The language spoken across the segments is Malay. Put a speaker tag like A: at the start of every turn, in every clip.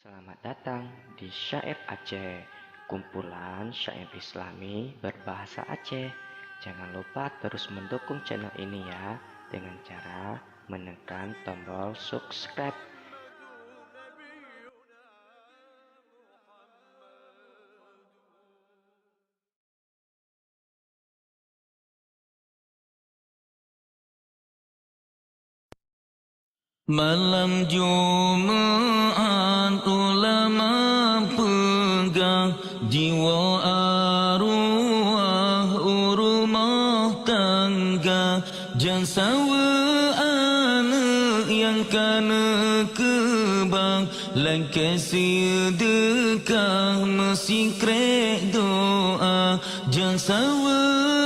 A: Selamat datang di Syair Aceh, kumpulan syair Islami berbahasa Aceh. Jangan lupa terus mendukung channel ini ya, dengan cara menekan tombol subscribe.
B: Malam Jumat ulama pegang jiwa arwah rumah tangga, jangan sawa anak yang kana kebang, langkah sedekah mesti krek doa, jangan sawa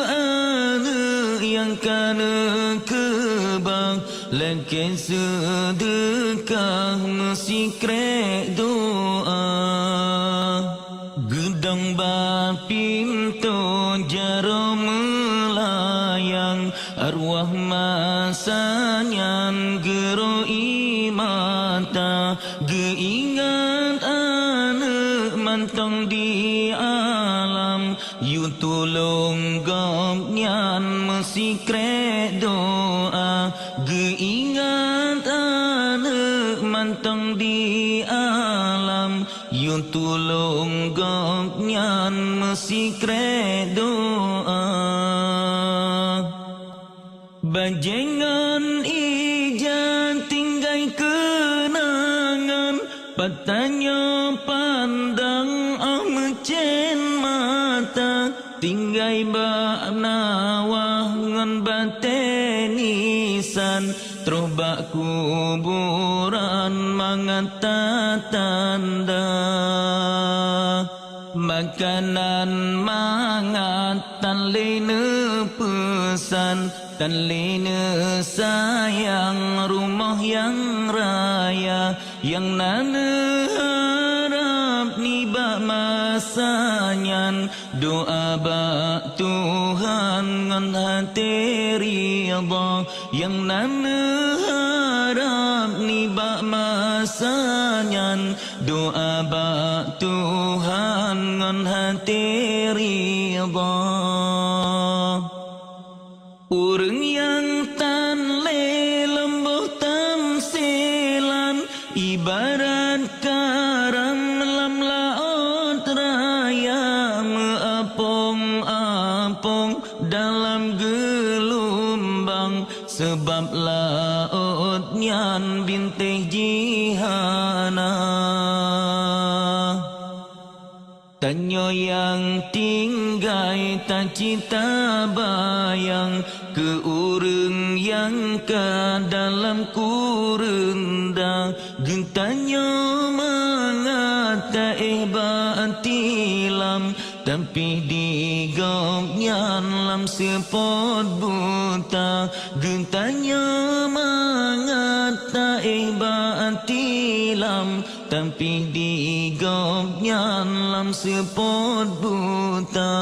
B: anak yang kana kebang, langkah sedekah mesti krek doa. Gedang bapinto jaro melayang, arwah masanyan gero imata, geingat anak mantong di alam, yu tulung gomnyan mesti krek doa. Geingat anak mantang di alam, yu tulung gomnyan mesti krek doa. Bajengan ijan tinggai kenangan, patanya pandang mecen mata, tinggai bak nawah ngan batenisan, terus bak kuburan mangata tanda. Makanan mangatan lene pesan, tan lene sayang rumah yang raya, yang nana harap ni bak masanyan, doa bak Tuhan ngan hati ridha, yang nana harap ni bak masanyan, doa bak Tuhan ngan hati ridha. Urang yang tan le lembuh tamsilan, ibarat karam lam laut raya, meapong-apong dalam gelombang, sebab laut nyan bintih jihana. Tanyo yang tinggai tak cita bayang, ke urang yang ke dalam kurang dah, gentanyo mangata batilam, tapi digomnyan lam sepot buta, gentanyo mangata batilam, tapi digomnyan lam sepot buta.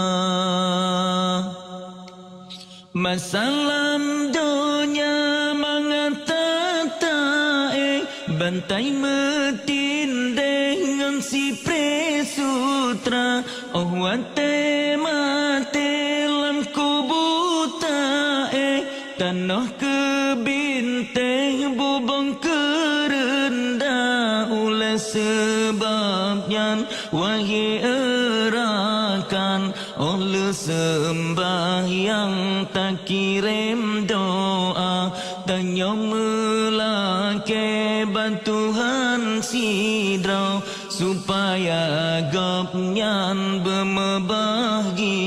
B: Masalam dunia mangata bantai metin dengan si presutra, oh wate mate lam kubuta tanah kebinteh bubong kerendah, ulah sebabnya wahai erakan, oleh sembahyang tak kirim doa, tanya melake bantuhan sidrau, supaya gopnyan berbahagia.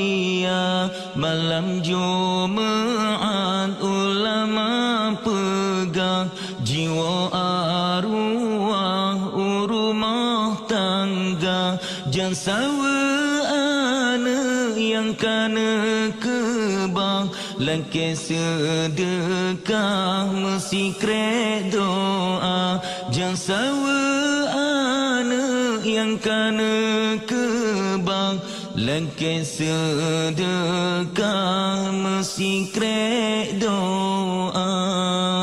B: Malam Jumat ulama pegang jiwa arwah rumah tangga, jangan sawa anak yang kana kebang, langkah sedekah mesti krek doa, jangan sawa anak yang kana kebang, langkah sedekah mesti krek doa.